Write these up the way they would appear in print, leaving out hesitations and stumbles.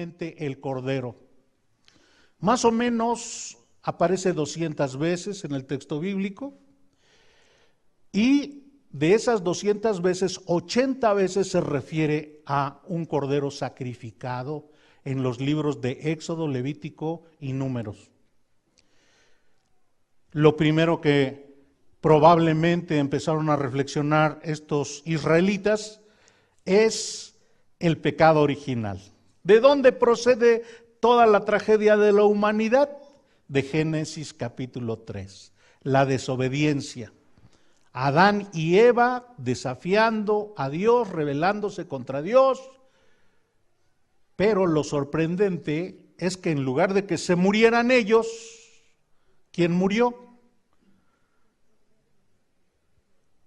solamente el cordero. Más o menos aparece 200 veces en el texto bíblico, y de esas 200 veces, 80 veces se refiere a un cordero sacrificado en los libros de Éxodo, Levítico y Números. Lo primero que probablemente empezaron a reflexionar estos israelitas es el pecado original. ¿De dónde procede toda la tragedia de la humanidad? De Génesis capítulo 3, la desobediencia. Adán y Eva desafiando a Dios, rebelándose contra Dios. Pero lo sorprendente es que en lugar de que se murieran ellos, ¿quién murió?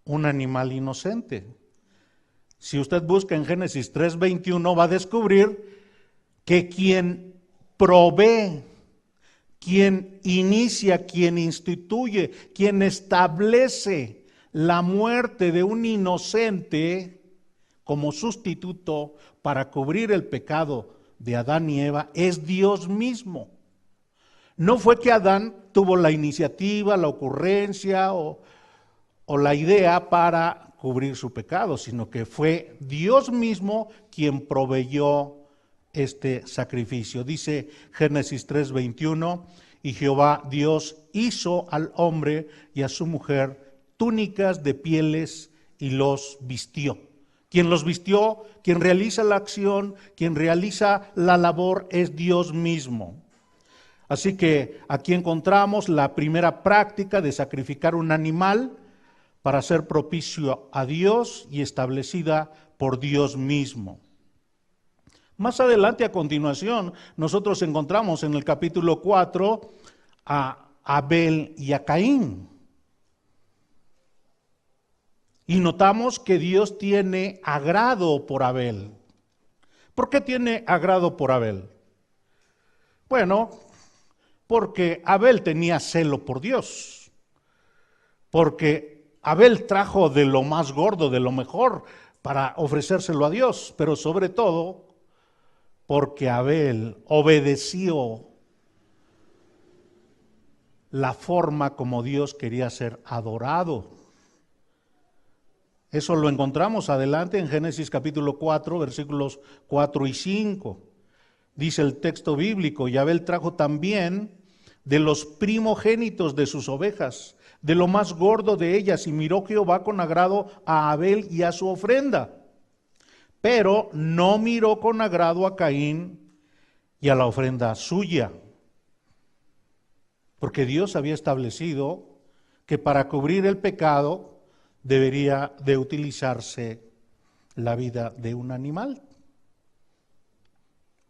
Un animal inocente. Si usted busca en Génesis 3:21 va a descubrir que quien provee, quien inicia, quien instituye, quien establece la muerte de un inocente como sustituto para cubrir el pecado de Adán y Eva es Dios mismo. No fue que Adán tuvo la iniciativa, la ocurrencia o la idea para cubrir su pecado, sino que fue Dios mismo quien proveyó este sacrificio. Dice Génesis 3:21, y Jehová Dios hizo al hombre y a su mujer túnicas de pieles y los vistió. Quien los vistió, quien realiza la acción, quien realiza la labor es Dios mismo. Así que aquí encontramos la primera práctica de sacrificar un animal para ser propicio a Dios y establecida por Dios mismo. Más adelante, a continuación, nosotros encontramos en el capítulo 4 a Abel y a Caín. Y notamos que Dios tiene agrado por Abel. ¿Por qué tiene agrado por Abel? Bueno, porque Abel tenía celo por Dios. Porque Abel trajo de lo más gordo, de lo mejor, para ofrecérselo a Dios. Pero sobre todo, porque Abel obedeció la forma como Dios quería ser adorado. Eso lo encontramos adelante en Génesis capítulo 4, versículos 4 y 5. Dice el texto bíblico, y Abel trajo también de los primogénitos de sus ovejas, de lo más gordo de ellas, y miró Jehová con agrado a Abel y a su ofrenda. Pero no miró con agrado a Caín y a la ofrenda suya, porque Dios había establecido que para cubrir el pecado debería de utilizarse la vida de un animal.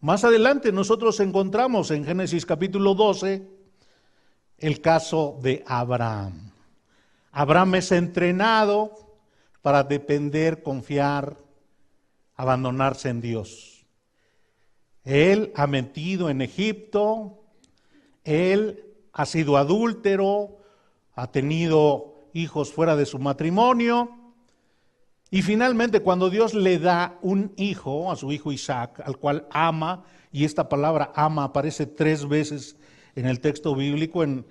Más adelante nosotros encontramos en Génesis capítulo 12 el caso de Abraham. Abraham es entrenado para depender, confiar, abandonarse en Dios. Él ha mentido en Egipto, él ha sido adúltero, ha tenido hijos fuera de su matrimonio, y finalmente cuando Dios le da un hijo, a su hijo Isaac, al cual ama, y esta palabra ama aparece 3 veces en el texto bíblico, en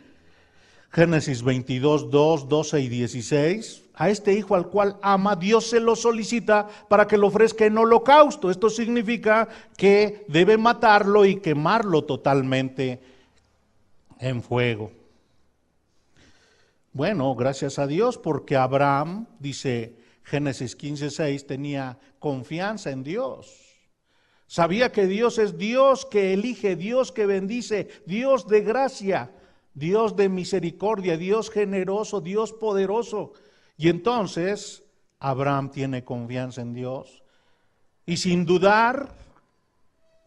Génesis 22, 2, 12 y 16, a este hijo al cual ama, Dios se lo solicita para que lo ofrezca en holocausto. Esto significa que debe matarlo y quemarlo totalmente en fuego. Bueno, gracias a Dios, porque Abraham, dice Génesis 15:6, tenía confianza en Dios. Sabía que Dios es Dios que elige, Dios que bendice, Dios de gracia, Dios de misericordia, Dios generoso, Dios poderoso. Y entonces Abraham tiene confianza en Dios. Y sin dudar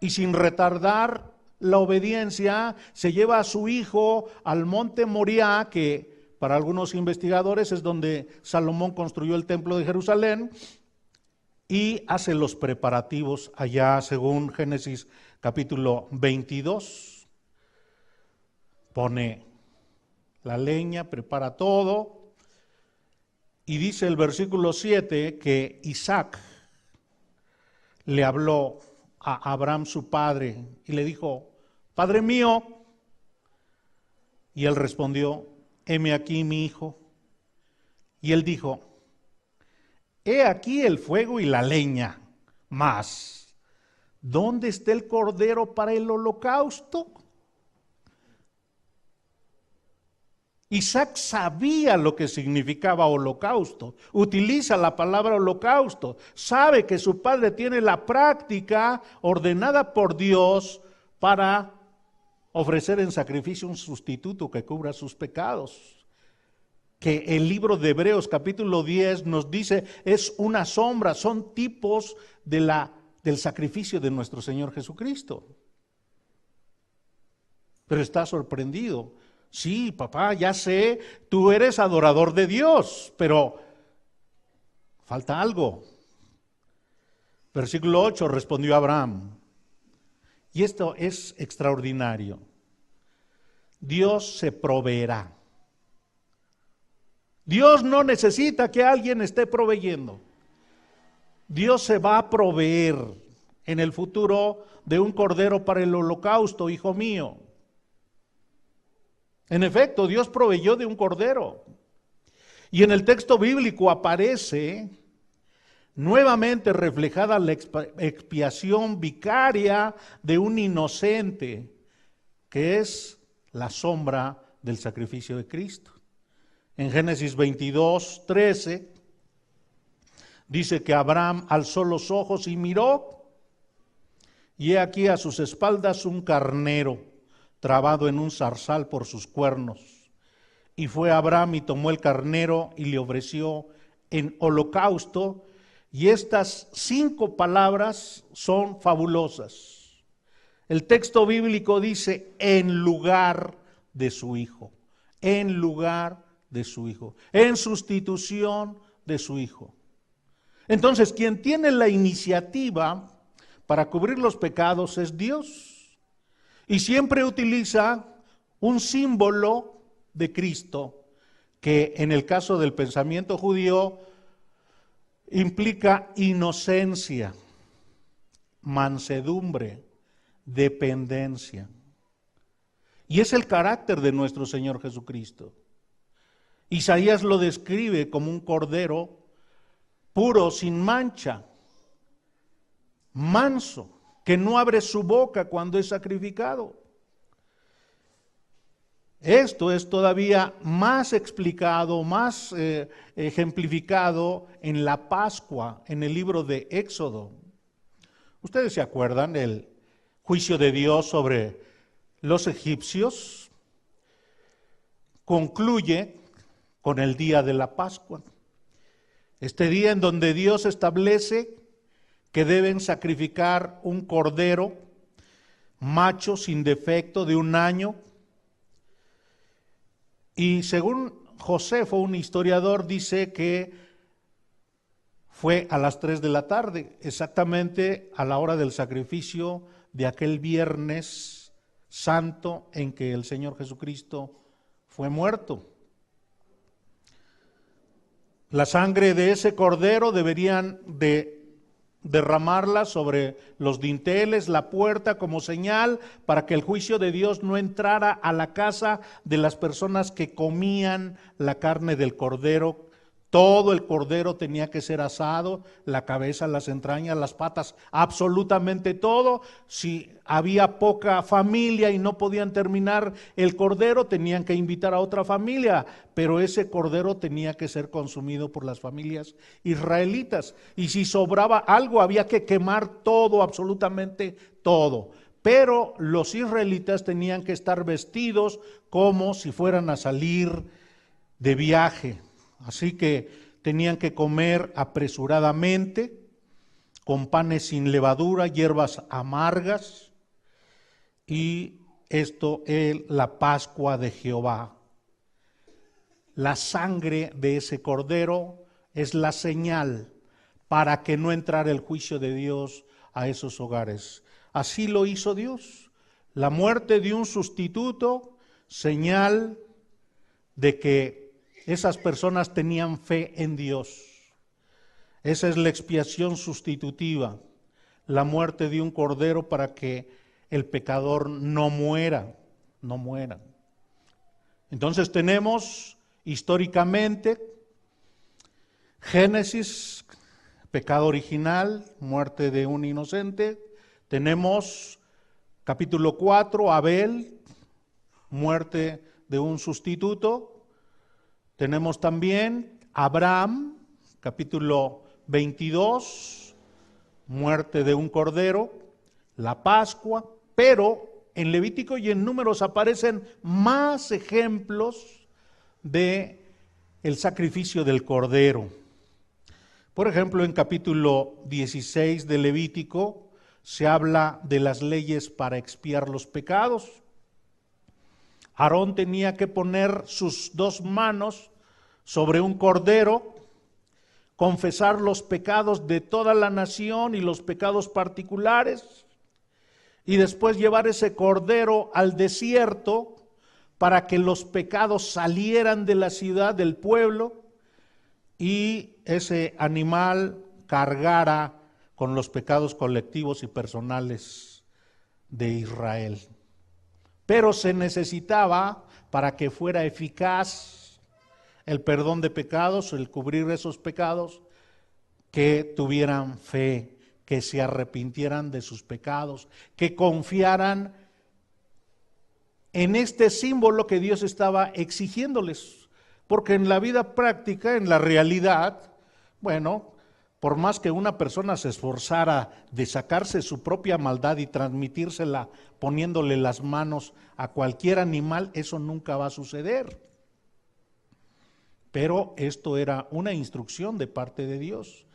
y sin retardar la obediencia, se lleva a su hijo al monte Moriah, que para algunos investigadores es donde Salomón construyó el templo de Jerusalén, y hace los preparativos allá según Génesis capítulo 22. Pone la leña, prepara todo, y dice el versículo 7 que Isaac le habló a Abraham su padre y le dijo: Padre mío. Y él respondió: heme aquí, mi hijo. Y él dijo: he aquí el fuego y la leña, mas ¿dónde está el cordero para el holocausto? Isaac sabía lo que significaba holocausto, utiliza la palabra holocausto, sabe que su padre tiene la práctica ordenada por Dios para ofrecer en sacrificio un sustituto que cubra sus pecados. Que el libro de Hebreos capítulo 10 nos dice es una sombra, son tipos del sacrificio de nuestro Señor Jesucristo. Pero está sorprendido. Sí, papá, ya sé, tú eres adorador de Dios, pero falta algo. Versículo 8, respondió Abraham. Y esto es extraordinario. Dios se proveerá. Dios no necesita que alguien esté proveyendo. Dios se va a proveer en el futuro de un cordero para el holocausto, hijo mío. En efecto, Dios proveyó de un cordero. Y en el texto bíblico aparece nuevamente reflejada la expiación vicaria de un inocente, que es la sombra del sacrificio de Cristo. En Génesis 22, 13, dice que Abraham alzó los ojos y miró, y he aquí a sus espaldas un carnero trabado en un zarzal por sus cuernos. Y fue Abraham y tomó el carnero y le ofreció en holocausto. Y estas 5 palabras son fabulosas. El texto bíblico dice: en lugar de su hijo, en lugar de su hijo, en sustitución de su hijo. Entonces, quien tiene la iniciativa para cubrir los pecados es Dios. Y siempre utiliza un símbolo de Cristo, que en el caso del pensamiento judío implica inocencia, mansedumbre, dependencia. Y es el carácter de nuestro Señor Jesucristo. Isaías lo describe como un cordero puro, sin mancha, manso, que no abre su boca cuando es sacrificado. Esto es todavía más explicado, más ejemplificado en la Pascua, en el libro de Éxodo. ¿Ustedes se acuerdan del juicio de Dios sobre los egipcios? Concluye con el día de la Pascua. Este día en donde Dios establece que deben sacrificar un cordero macho sin defecto de 1 año. Y según Josefo, un historiador, dice que fue a las 3 de la tarde, exactamente a la hora del sacrificio de aquel viernes santo en que el Señor Jesucristo fue muerto. La sangre de ese cordero deberían de derramarla sobre los dinteles, la puerta, como señal para que el juicio de Dios no entrara a la casa de las personas que comían la carne del cordero. Todo el cordero tenía que ser asado, la cabeza, las entrañas, las patas, absolutamente todo. Si había poca familia y no podían terminar el cordero, tenían que invitar a otra familia, pero ese cordero tenía que ser consumido por las familias israelitas. Y si sobraba algo, había que quemar todo, absolutamente todo. Pero los israelitas tenían que estar vestidos como si fueran a salir de viaje. Así que tenían que comer apresuradamente, con panes sin levadura, hierbas amargas, y esto es la Pascua de Jehová. La sangre de ese cordero es la señal para que no entrara el juicio de Dios a esos hogares. Así lo hizo Dios. La muerte de un sustituto, señal de que esas personas tenían fe en Dios. Esa es la expiación sustitutiva. la muerte de un cordero para que el pecador no muera. Entonces tenemos históricamente Génesis, pecado original, muerte de un inocente. Tenemos capítulo 4, Abel, muerte de un sustituto. Tenemos también Abraham, capítulo 22, muerte de un cordero, la Pascua, pero en Levítico y en Números aparecen más ejemplos de el sacrificio del cordero. Por ejemplo, en capítulo 16 de Levítico se habla de las leyes para expiar los pecados. Aarón tenía que poner sus 2 manos sobre un cordero, confesar los pecados de toda la nación y los pecados particulares, y después llevar ese cordero al desierto para que los pecados salieran de la ciudad, del pueblo, y ese animal cargara con los pecados colectivos y personales de Israel. Pero se necesitaba, para que fuera eficaz el perdón de pecados, el cubrir esos pecados, que tuvieran fe, que se arrepintieran de sus pecados, que confiaran en este símbolo que Dios estaba exigiéndoles. Porque en la vida práctica, en la realidad, bueno, por más que una persona se esforzara de sacarse su propia maldad y transmitírsela poniéndole las manos a cualquier animal, eso nunca va a suceder. Pero esto era una instrucción de parte de Dios.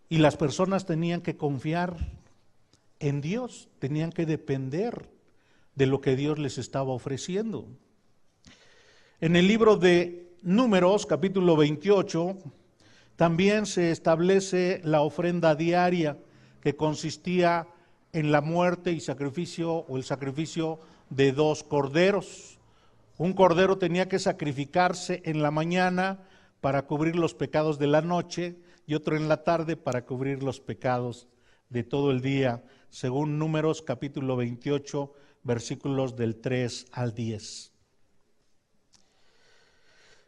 Y las personas tenían que confiar en Dios, tenían que depender de lo que Dios les estaba ofreciendo. En el libro de Números, capítulo 28, también se establece la ofrenda diaria, que consistía en la muerte y sacrificio, o el sacrificio de 2 corderos. Un cordero tenía que sacrificarse en la mañana para cubrir los pecados de la noche, y otro en la tarde para cubrir los pecados de todo el día, según Números capítulo 28, versículos del 3 al 10.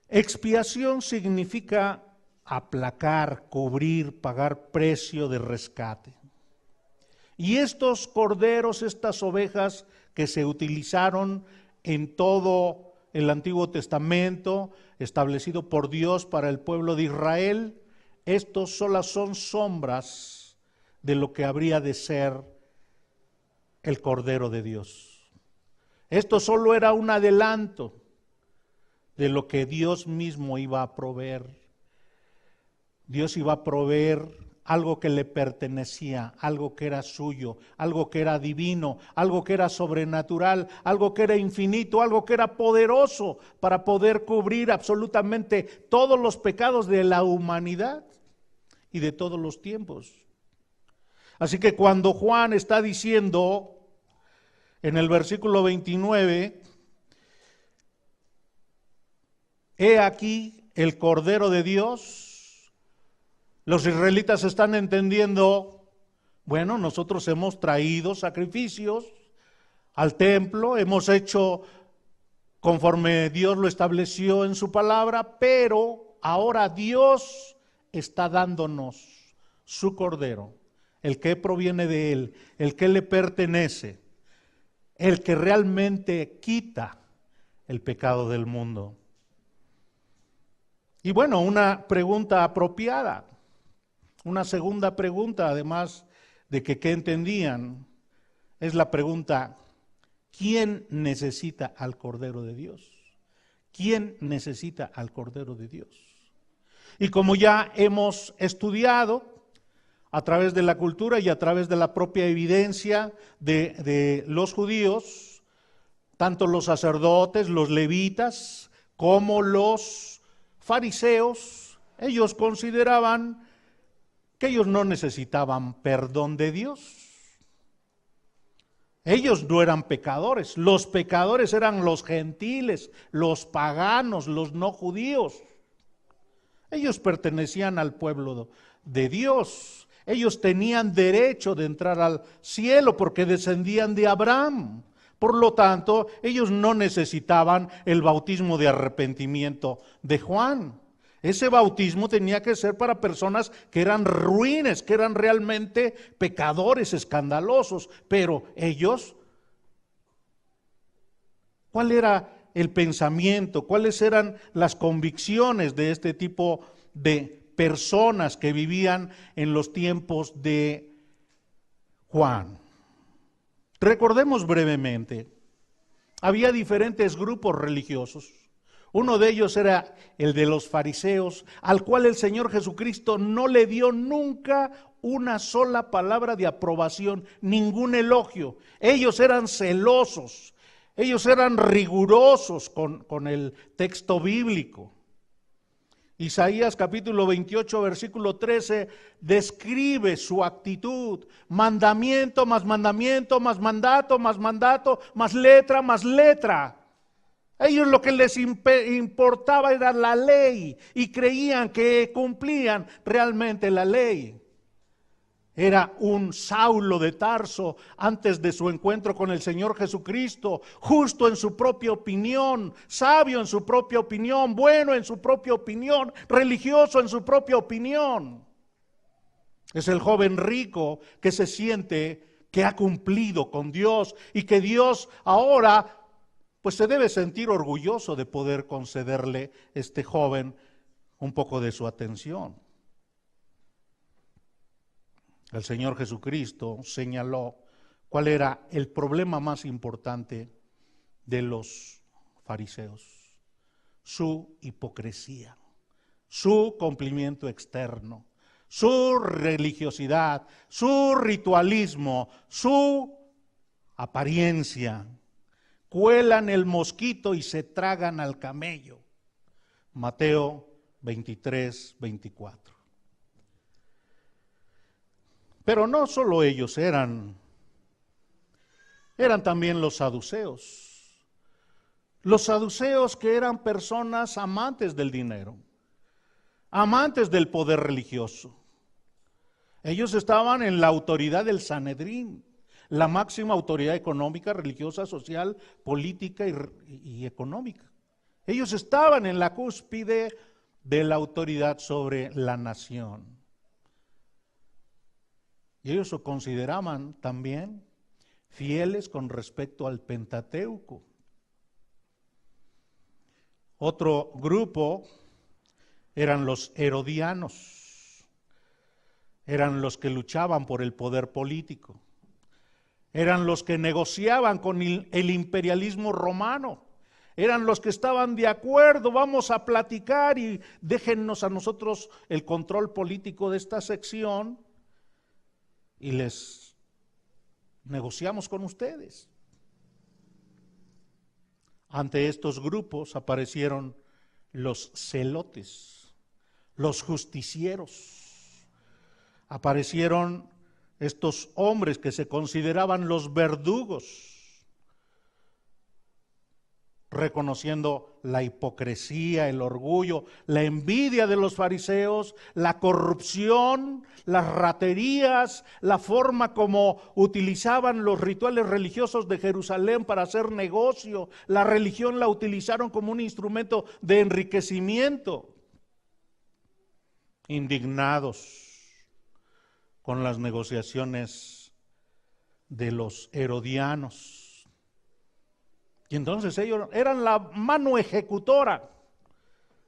Expiación significa aplacar, cubrir, pagar precio de rescate. Y estos corderos, estas ovejas que se utilizaron en todo el Antiguo Testamento, establecido por Dios para el pueblo de Israel, estos solo son sombras de lo que habría de ser el Cordero de Dios. Esto solo era un adelanto de lo que Dios mismo iba a proveer. Dios iba a proveer algo que le pertenecía, algo que era suyo, algo que era divino, algo que era sobrenatural, algo que era infinito, algo que era poderoso para poder cubrir absolutamente todos los pecados de la humanidad y de todos los tiempos. Así que cuando Juan está diciendo en el versículo 29, he aquí el Cordero de Dios, los israelitas están entendiendo, bueno, nosotros hemos traído sacrificios al templo, hemos hecho conforme Dios lo estableció en su palabra, pero ahora Dios está dándonos su Cordero, el que proviene de Él, el que le pertenece, el que realmente quita el pecado del mundo. Y bueno, una pregunta apropiada, una segunda pregunta, además de que qué entendían, es la pregunta: ¿quién necesita al Cordero de Dios? ¿Quién necesita al Cordero de Dios? Y como ya hemos estudiado a través de la cultura y a través de la propia evidencia de los judíos, tanto los sacerdotes, los levitas, como los fariseos, ellos consideraban que ellos no necesitaban perdón de Dios. Ellos no eran pecadores, los pecadores eran los gentiles, los paganos, los no judíos. Ellos pertenecían al pueblo de Dios. Ellos tenían derecho de entrar al cielo porque descendían de Abraham. Por lo tanto, ellos no necesitaban el bautismo de arrepentimiento de Juan. Ese bautismo tenía que ser para personas que eran ruines, que eran realmente pecadores escandalosos. Pero ellos, ¿cuál era el pensamiento? ¿Cuáles eran las convicciones de este tipo de personas que vivían en los tiempos de Juan? Recordemos brevemente, había diferentes grupos religiosos. Uno de ellos era el de los fariseos, al cual el Señor Jesucristo no le dio nunca una sola palabra de aprobación, ningún elogio. Ellos eran celosos, ellos eran rigurosos con el texto bíblico. Isaías capítulo 28, versículo 13, describe su actitud: mandamiento, más mandamiento, más mandato, más mandato, más letra, más letra. A ellos lo que les importaba era la ley y creían que cumplían realmente la ley. Era un Saulo de Tarso antes de su encuentro con el Señor Jesucristo, justo en su propia opinión, sabio en su propia opinión, bueno en su propia opinión, religioso en su propia opinión. Es el joven rico que se siente que ha cumplido con Dios y que Dios ahora pues se debe sentir orgulloso de poder concederle a este joven un poco de su atención. El Señor Jesucristo señaló cuál era el problema más importante de los fariseos: su hipocresía, su cumplimiento externo, su religiosidad, su ritualismo, su apariencia. Cuelan el mosquito y se tragan al camello. Mateo 23, 24. Pero no solo ellos eran también los saduceos. Los saduceos, que eran personas amantes del dinero, amantes del poder religioso. Ellos estaban en la autoridad del Sanedrín, la máxima autoridad económica, religiosa, social, política y económica. Ellos estaban en la cúspide de la autoridad sobre la nación. Y ellos se consideraban también fieles con respecto al Pentateuco. Otro grupo eran los herodianos, eran los que luchaban por el poder político, eran los que negociaban con el imperialismo romano, eran los que estaban de acuerdo: vamos a platicar y déjennos a nosotros el control político de esta sección y les negociamos con ustedes. Ante estos grupos aparecieron los celotes, los justicieros. Aparecieron estos hombres que se consideraban los verdugos, reconociendo la hipocresía, el orgullo, la envidia de los fariseos, la corrupción, las raterías, la forma como utilizaban los rituales religiosos de Jerusalén para hacer negocio. La religión la utilizaron como un instrumento de enriquecimiento. Indignados con las negociaciones de los herodianos. Y entonces ellos eran la mano ejecutora,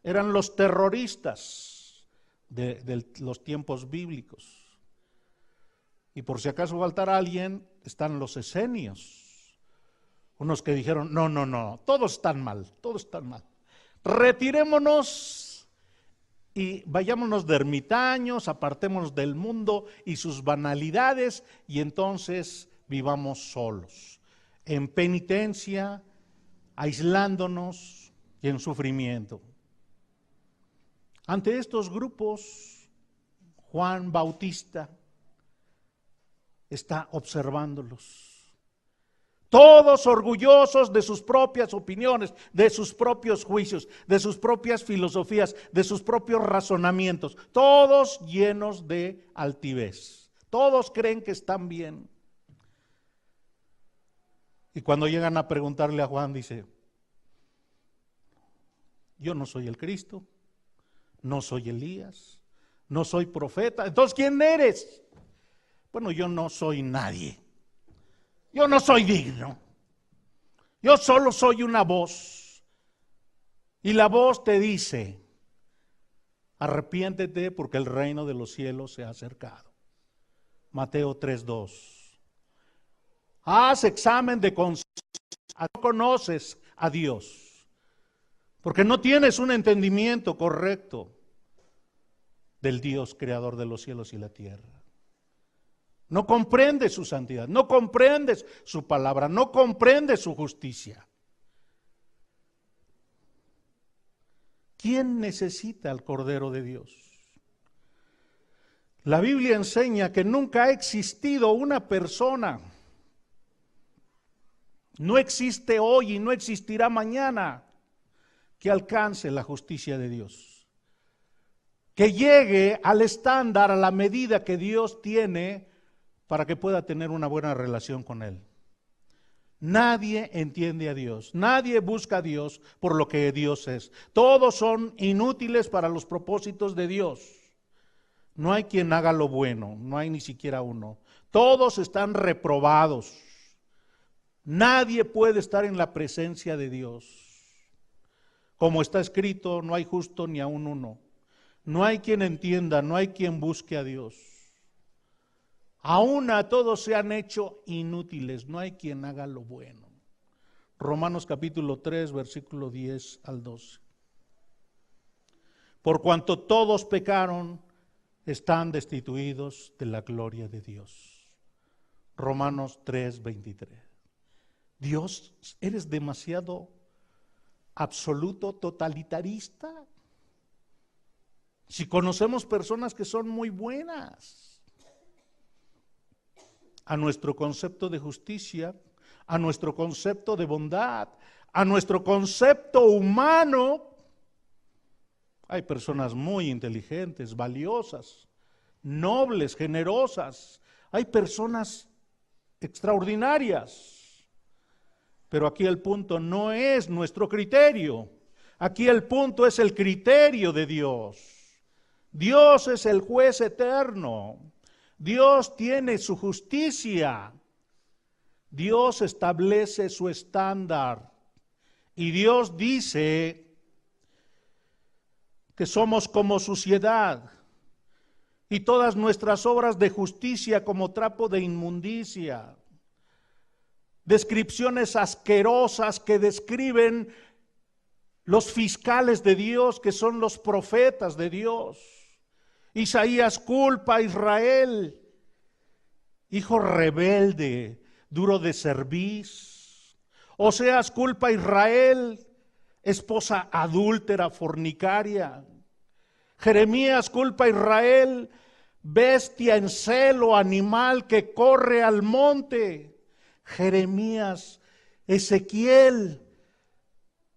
eran los terroristas de los tiempos bíblicos. Y por si acaso faltara alguien, están los esenios, unos que dijeron: no, todos están mal, retirémonos y vayámonos de ermitaños, apartémonos del mundo y sus banalidades, y entonces vivamos solos, en penitencia, aislándonos y en sufrimiento. Ante estos grupos, Juan Bautista está observándolos, Todos orgullosos de sus propias opiniones, de sus propios juicios, de sus propias filosofías, de sus propios razonamientos. Todos llenos de altivez. Todos creen que están bien. Y cuando llegan a preguntarle a Juan, dice: yo no soy el Cristo, no soy Elías, no soy profeta. Entonces, ¿quién eres? Bueno, yo no soy nadie. Yo no soy digno. Yo solo soy una voz. Y la voz te dice: arrepiéntete porque el reino de los cielos se ha acercado. Mateo 3:2. Haz examen de conciencia. No conoces a Dios, porque no tienes un entendimiento correcto del Dios creador de los cielos y la tierra. No comprendes su santidad, no comprendes su palabra, no comprendes su justicia. ¿Quién necesita al Cordero de Dios? La Biblia enseña que nunca ha existido una persona, no existe hoy y no existirá mañana, que alcance la justicia de Dios, que llegue al estándar, a la medida que Dios tiene para que pueda tener una buena relación con Él. Nadie entiende a Dios, nadie busca a Dios por lo que Dios es. Todos son inútiles para los propósitos de Dios. No hay quien haga lo bueno, no hay ni siquiera uno. Todos están reprobados. Nadie puede estar en la presencia de Dios. Como está escrito, no hay justo ni aun uno. No hay quien entienda, no hay quien busque a Dios. Aún a todos se han hecho inútiles, no hay quien haga lo bueno. Romanos capítulo 3, versículo 10 al 12. Por cuanto todos pecaron, están destituidos de la gloria de Dios. Romanos 3, 23. Dios, eres demasiado absoluto, totalitarista. Si conocemos personas que son muy buenas, a nuestro concepto de justicia, a nuestro concepto de bondad, a nuestro concepto humano, hay personas muy inteligentes, valiosas, nobles, generosas, hay personas extraordinarias, pero aquí el punto no es nuestro criterio, aquí el punto es el criterio de Dios. Dios es el juez eterno. Dios tiene su justicia, Dios establece su estándar y Dios dice que somos como suciedad y todas nuestras obras de justicia como trapo de inmundicia. Descripciones asquerosas que describen los fiscales de Dios, que son los profetas de Dios. Isaías culpa a Israel, hijo rebelde, duro de cerviz. Oseas culpa a Israel, esposa adúltera, fornicaria. Jeremías culpa a Israel, bestia en celo, animal que corre al monte. Jeremías, Ezequiel,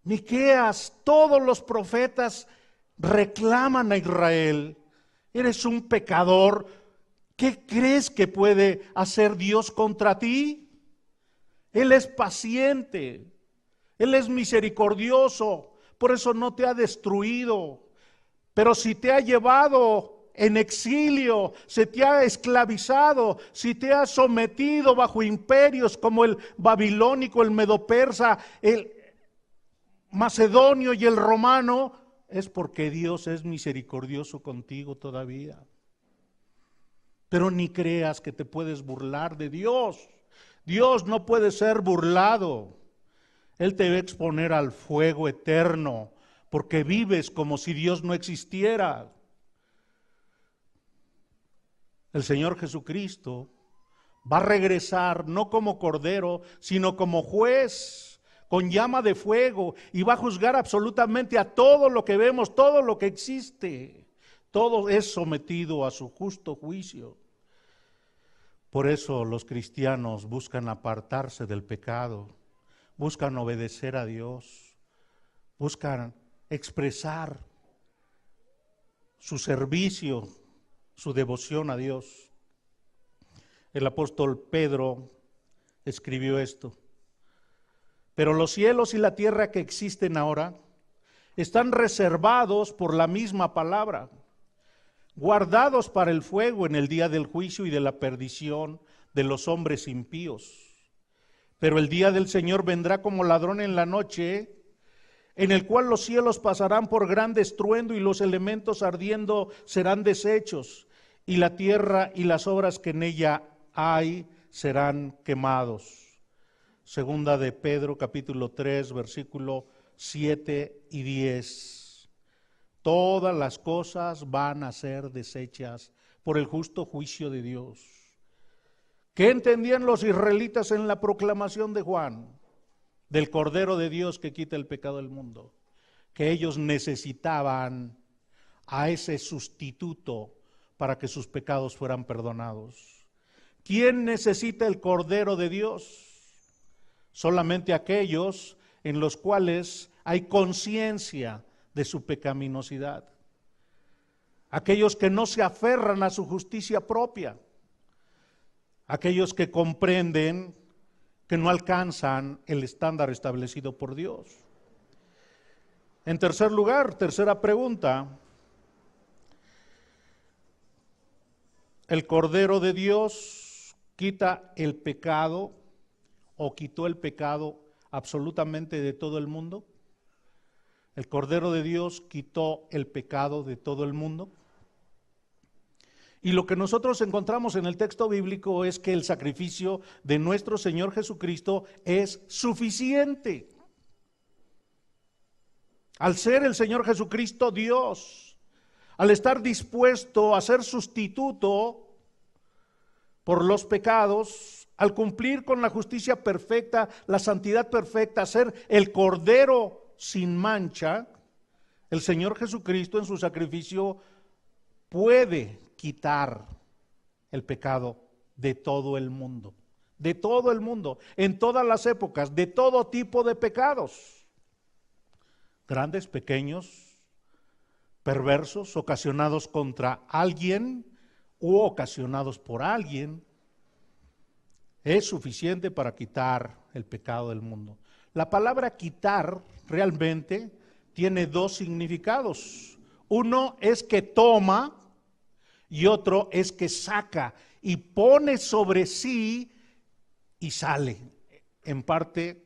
Miqueas, todos los profetas reclaman a Israel. Eres un pecador. ¿Qué crees que puede hacer Dios contra ti? Él es paciente, Él es misericordioso, por eso no te ha destruido. Pero si te ha llevado en exilio, se te ha esclavizado, si te ha sometido bajo imperios como el babilónico, el medo-persa, el macedonio y el romano, es porque Dios es misericordioso contigo todavía. Pero ni creas que te puedes burlar de Dios. Dios no puede ser burlado. Él te va a exponer al fuego eterno, porque vives como si Dios no existiera. El Señor Jesucristo va a regresar no como cordero, sino como juez, con llama de fuego, y va a juzgar absolutamente a todo lo que vemos, todo lo que existe. Todo es sometido a su justo juicio. Por eso los cristianos buscan apartarse del pecado, buscan obedecer a Dios, buscan expresar su servicio, su devoción a Dios. El apóstol Pedro escribió esto: pero los cielos y la tierra que existen ahora están reservados por la misma palabra, guardados para el fuego en el día del juicio y de la perdición de los hombres impíos. Pero el día del Señor vendrá como ladrón en la noche, en el cual los cielos pasarán por gran estruendo y los elementos ardiendo serán deshechos, y la tierra y las obras que en ella hay serán quemados. Segunda de Pedro, capítulo 3, versículo 7 y 10. Todas las cosas van a ser deshechas por el justo juicio de Dios. ¿Qué entendían los israelitas en la proclamación de Juan? Del Cordero de Dios que quita el pecado del mundo. Que ellos necesitaban a ese sustituto para que sus pecados fueran perdonados. ¿Quién necesita el Cordero de Dios? Solamente aquellos en los cuales hay conciencia de su pecaminosidad. Aquellos que no se aferran a su justicia propia. Aquellos que comprenden que no alcanzan el estándar establecido por Dios. En tercer lugar, tercera pregunta: ¿el Cordero de Dios quita el pecado o quitó el pecado absolutamente de todo el mundo? ¿El Cordero de Dios quitó el pecado de todo el mundo? Y lo que nosotros encontramos en el texto bíblico es que el sacrificio de nuestro Señor Jesucristo es suficiente. Al ser el Señor Jesucristo Dios, al estar dispuesto a ser sustituto por los pecados, al cumplir con la justicia perfecta, la santidad perfecta, ser el Cordero sin mancha, el Señor Jesucristo en su sacrificio puede quitar el pecado de todo el mundo, en todas las épocas, de todo tipo de pecados, grandes, pequeños, perversos, ocasionados contra alguien u ocasionados por alguien. Es suficiente para quitar el pecado del mundo. La palabra quitar realmente tiene dos significados. Uno es que toma y otro es que saca y pone sobre sí y sale. En parte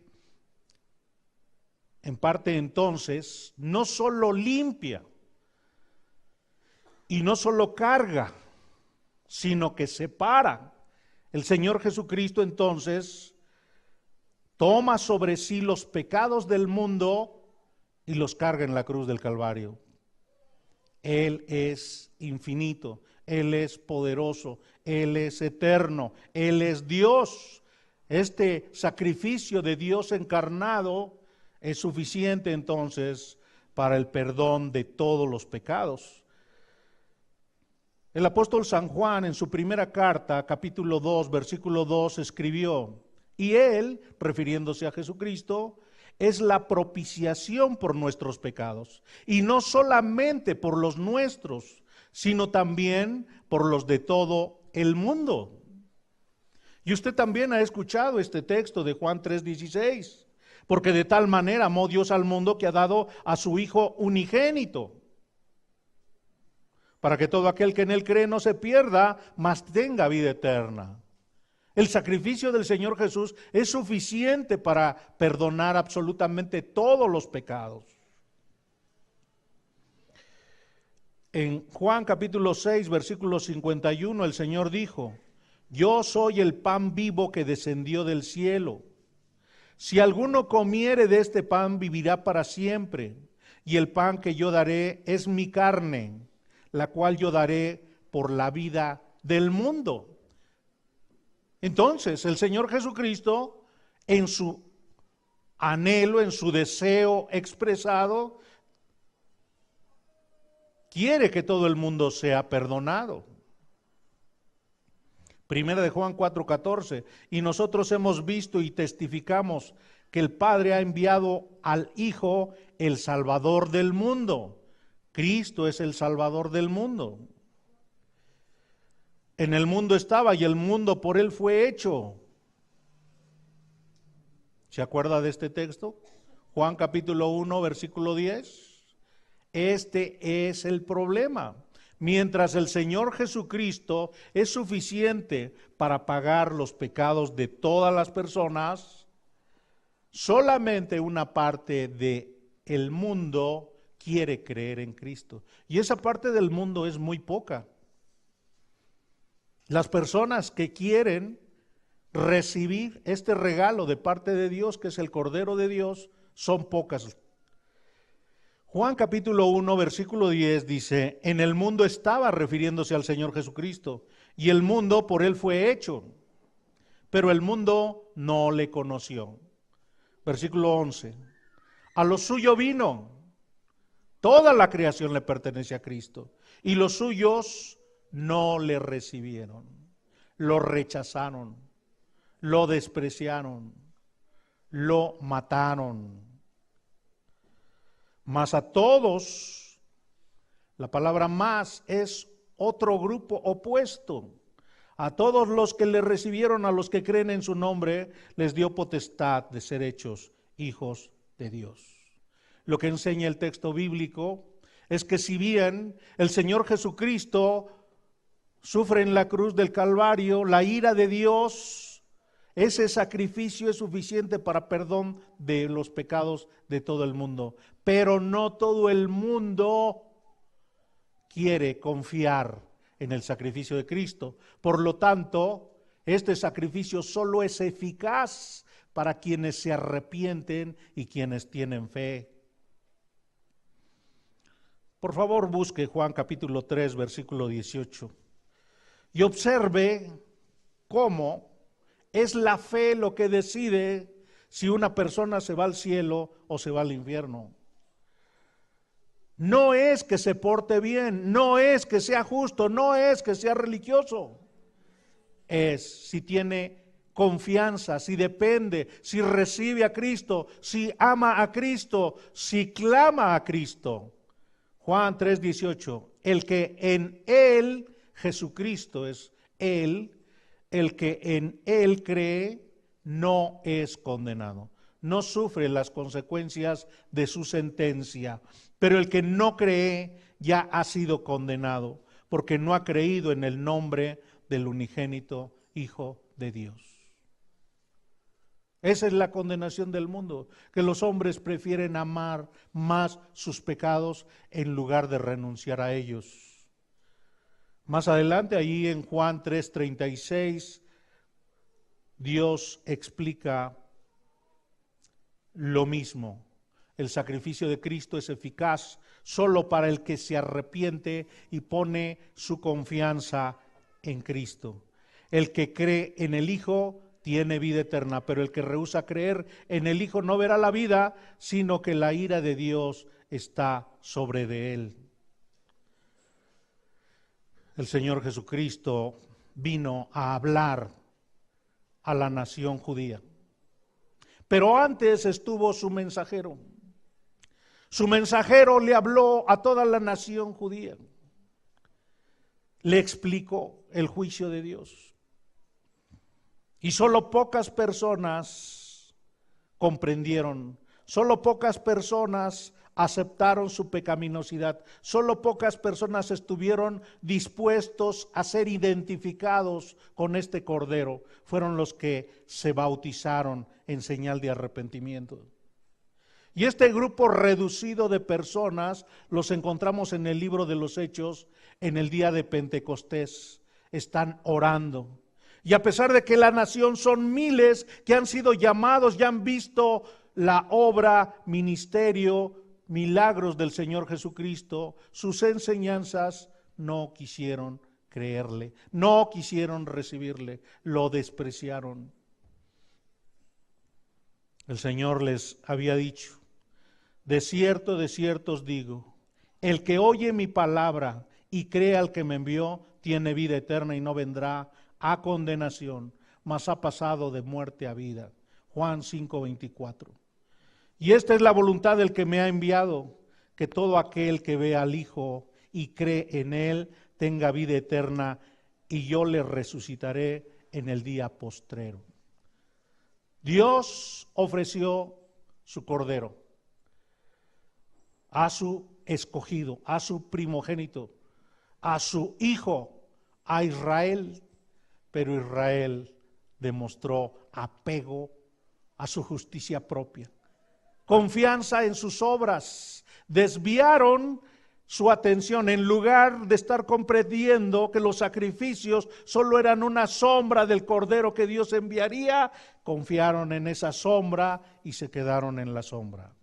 entonces, no solo limpia y no solo carga, sino que separa. El Señor Jesucristo entonces toma sobre sí los pecados del mundo y los carga en la cruz del Calvario. Él es infinito, Él es poderoso, Él es eterno, Él es Dios. Este sacrificio de Dios encarnado es suficiente entonces para el perdón de todos los pecados. El apóstol San Juan en su primera carta, capítulo 2, versículo 2, escribió: y Él, refiriéndose a Jesucristo, es la propiciación por nuestros pecados, y no solamente por los nuestros, sino también por los de todo el mundo. Y usted también ha escuchado este texto de Juan 3:16, porque de tal manera amó Dios al mundo que ha dado a su Hijo unigénito, para que todo aquel que en Él cree no se pierda, mas tenga vida eterna. El sacrificio del Señor Jesús es suficiente para perdonar absolutamente todos los pecados. En Juan capítulo 6, versículo 51, el Señor dijo: yo soy el pan vivo que descendió del cielo. Si alguno comiere de este pan, vivirá para siempre. Y el pan que yo daré es mi carne, la cual yo daré por la vida del mundo. Entonces, el Señor Jesucristo, en su anhelo, en su deseo expresado, quiere que todo el mundo sea perdonado. Primera de Juan 4:14, y nosotros hemos visto y testificamos que el Padre ha enviado al Hijo, el Salvador del mundo. Cristo es el Salvador del mundo. En el mundo estaba y el mundo por él fue hecho. ¿Se acuerda de este texto? Juan capítulo 1, versículo 10. Este es el problema. Mientras el Señor Jesucristo es suficiente para pagar los pecados de todas las personas, solamente una parte del mundo quiere creer en Cristo. Y esa parte del mundo es muy poca. Las personas que quieren recibir este regalo de parte de Dios, que es el Cordero de Dios, son pocas. Juan capítulo 1, versículo 10 dice, en el mundo estaba, refiriéndose al Señor Jesucristo, y el mundo por él fue hecho, pero el mundo no le conoció. Versículo 11, a lo suyo vino, toda la creación le pertenece a Cristo, y los suyos no le recibieron, lo rechazaron, lo despreciaron, lo mataron. Mas a todos, la palabra más es otro grupo opuesto. A todos los que le recibieron, a los que creen en su nombre, les dio potestad de ser hechos hijos de Dios. Lo que enseña el texto bíblico es que si bien el Señor Jesucristo sufre en la cruz del Calvario, la ira de Dios, ese sacrificio es suficiente para perdón de los pecados de todo el mundo. Pero no todo el mundo quiere confiar en el sacrificio de Cristo. Por lo tanto, este sacrificio solo es eficaz para quienes se arrepienten y quienes tienen fe. Por favor, busque Juan capítulo 3, versículo 18 y observe cómo es la fe lo que decide si una persona se va al cielo o se va al infierno. No es que se porte bien, no es que sea justo, no es que sea religioso. Es si tiene confianza, si depende, si recibe a Cristo, si ama a Cristo, si clama a Cristo. Juan 3:18, el que en él, Jesucristo es él, el que en él cree no es condenado, no sufre las consecuencias de su sentencia, pero el que no cree ya ha sido condenado, porque no ha creído en el nombre del unigénito Hijo de Dios. Esa es la condenación del mundo, que los hombres prefieren amar más sus pecados en lugar de renunciar a ellos. Más adelante, allí en Juan 3:36, Dios explica lo mismo. El sacrificio de Cristo es eficaz solo para el que se arrepiente y pone su confianza en Cristo. El que cree en el Hijo tiene vida eterna, pero el que rehúsa creer en el Hijo no verá la vida, sino que la ira de Dios está sobre de él. El Señor Jesucristo vino a hablar a la nación judía. Pero antes estuvo su mensajero. Su mensajero le habló a toda la nación judía. Le explicó el juicio de Dios. Y solo pocas personas comprendieron, solo pocas personas aceptaron su pecaminosidad, solo pocas personas estuvieron dispuestos a ser identificados con este Cordero, fueron los que se bautizaron en señal de arrepentimiento. Y este grupo reducido de personas los encontramos en el libro de los Hechos en el día de Pentecostés, están orando. Y a pesar de que la nación son miles que han sido llamados, ya han visto la obra, ministerio, milagros del Señor Jesucristo, sus enseñanzas no quisieron creerle, no quisieron recibirle, lo despreciaron. El Señor les había dicho, de cierto os digo, el que oye mi palabra y cree al que me envió, tiene vida eterna y no vendrá a condenación, mas ha pasado de muerte a vida. Juan 5:24. Y esta es la voluntad del que me ha enviado, que todo aquel que vea al Hijo y cree en Él tenga vida eterna, y yo le resucitaré en el día postrero. Dios ofreció su Cordero a su escogido, a su primogénito, a su Hijo, a Israel, pero Israel demostró apego a su justicia propia, confianza en sus obras, desviaron su atención. En lugar de estar comprendiendo que los sacrificios solo eran una sombra del Cordero que Dios enviaría, confiaron en esa sombra y se quedaron en la sombra.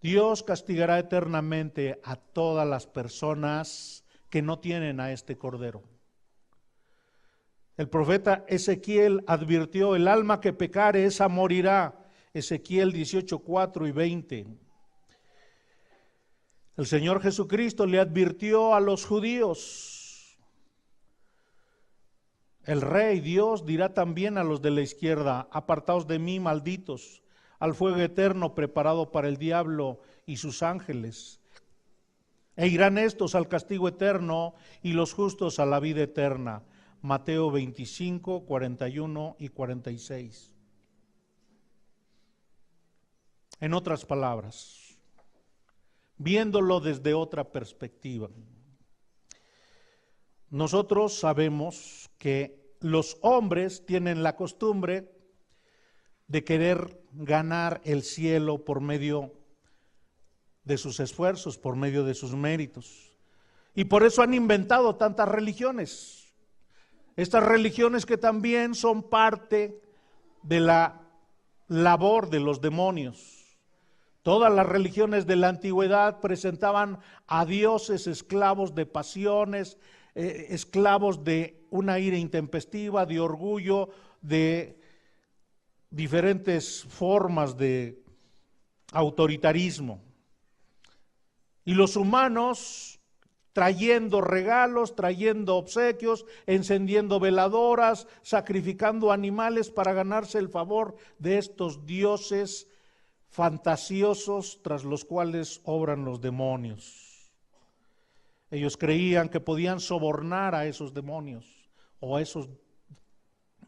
Dios castigará eternamente a todas las personas que no tienen a este Cordero. El profeta Ezequiel advirtió: el alma que pecare, esa morirá. Ezequiel 18:4 y 20. El Señor Jesucristo le advirtió a los judíos: el Rey Dios dirá también a los de la izquierda: apartaos de mí, malditos, al fuego eterno preparado para el diablo y sus ángeles. E irán estos al castigo eterno y los justos a la vida eterna. Mateo 25, 41 y 46. En otras palabras, viéndolo desde otra perspectiva, nosotros sabemos que los hombres tienen la costumbre de querer ganar el cielo por medio de sus esfuerzos, por medio de sus méritos. Y por eso han inventado tantas religiones. Estas religiones que también son parte de la labor de los demonios. Todas las religiones de la antigüedad presentaban a dioses esclavos de pasiones, esclavos de una ira intempestiva, de orgullo, de diferentes formas de autoritarismo. Y los humanos trayendo regalos, trayendo obsequios, encendiendo veladoras, sacrificando animales para ganarse el favor de estos dioses fantasiosos tras los cuales obran los demonios. Ellos creían que podían sobornar a esos demonios o a esos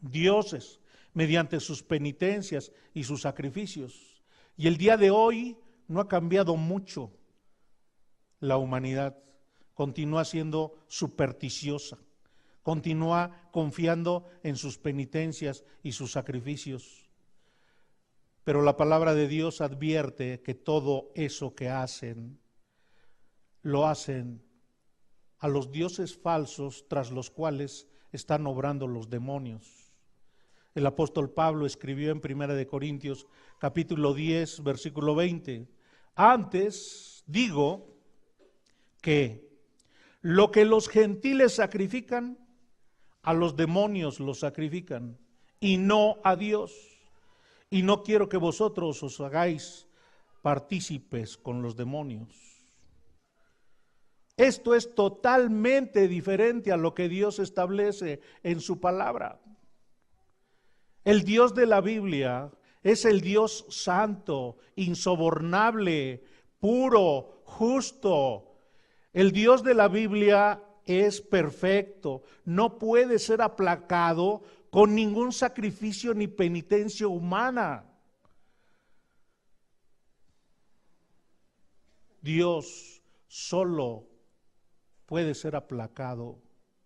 dioses mediante sus penitencias y sus sacrificios. Y el día de hoy no ha cambiado mucho la humanidad. Continúa siendo supersticiosa, continúa confiando en sus penitencias y sus sacrificios. Pero la palabra de Dios advierte que todo eso que hacen, lo hacen a los dioses falsos tras los cuales están obrando los demonios. El apóstol Pablo escribió en 1 Corintios capítulo 10, versículo 20: antes digo que lo que los gentiles sacrifican, a los demonios los sacrifican, y no a Dios. Y no quiero que vosotros os hagáis partícipes con los demonios. Esto es totalmente diferente a lo que Dios establece en su palabra. El Dios de la Biblia es el Dios santo, insobornable, puro, justo. El Dios de la Biblia es perfecto, no puede ser aplacado con ningún sacrificio ni penitencia humana. Dios solo puede ser aplacado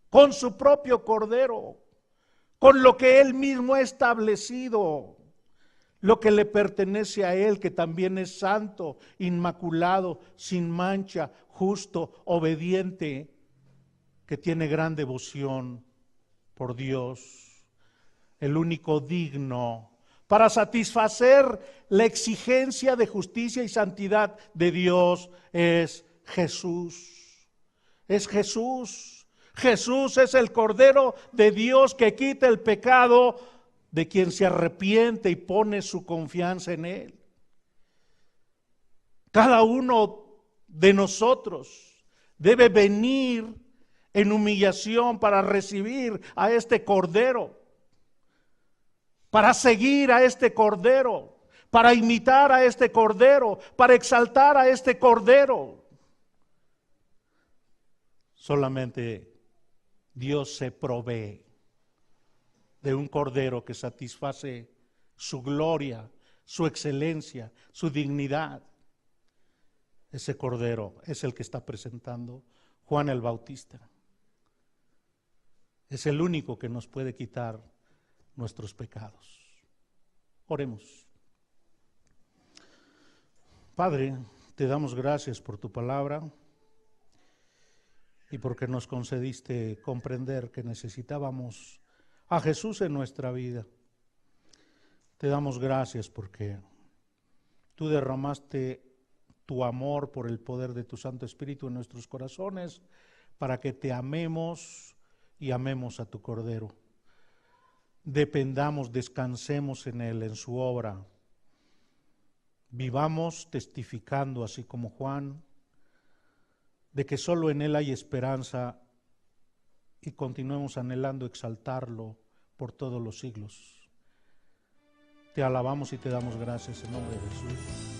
con su propio Cordero, con lo que Él mismo ha establecido, lo que le pertenece a Él, que también es santo, inmaculado, sin mancha, justo, obediente, que tiene gran devoción por Dios, el único digno para satisfacer la exigencia de justicia y santidad de Dios es Jesús. Es Jesús. Jesús es el Cordero de Dios que quita el pecado de quien se arrepiente y pone su confianza en Él. Cada uno de nosotros debe venir en humillación para recibir a este Cordero, para seguir a este Cordero, para imitar a este Cordero, para exaltar a este Cordero. Solamente Dios se provee de un Cordero que satisface su gloria, su excelencia, su dignidad. Ese Cordero es el que está presentando Juan el Bautista. Es el único que nos puede quitar nuestros pecados. Oremos. Padre, te damos gracias por tu palabra y porque nos concediste comprender que necesitábamos a Jesús en nuestra vida. Te damos gracias porque tú derramaste tu amor por el poder de tu Santo Espíritu en nuestros corazones para que te amemos y amemos a tu Cordero. Dependamos, descansemos en Él, en su obra. Vivamos testificando, así como Juan, de que solo en Él hay esperanza y continuemos anhelando exaltarlo por todos los siglos. Te alabamos y te damos gracias en nombre de Jesús.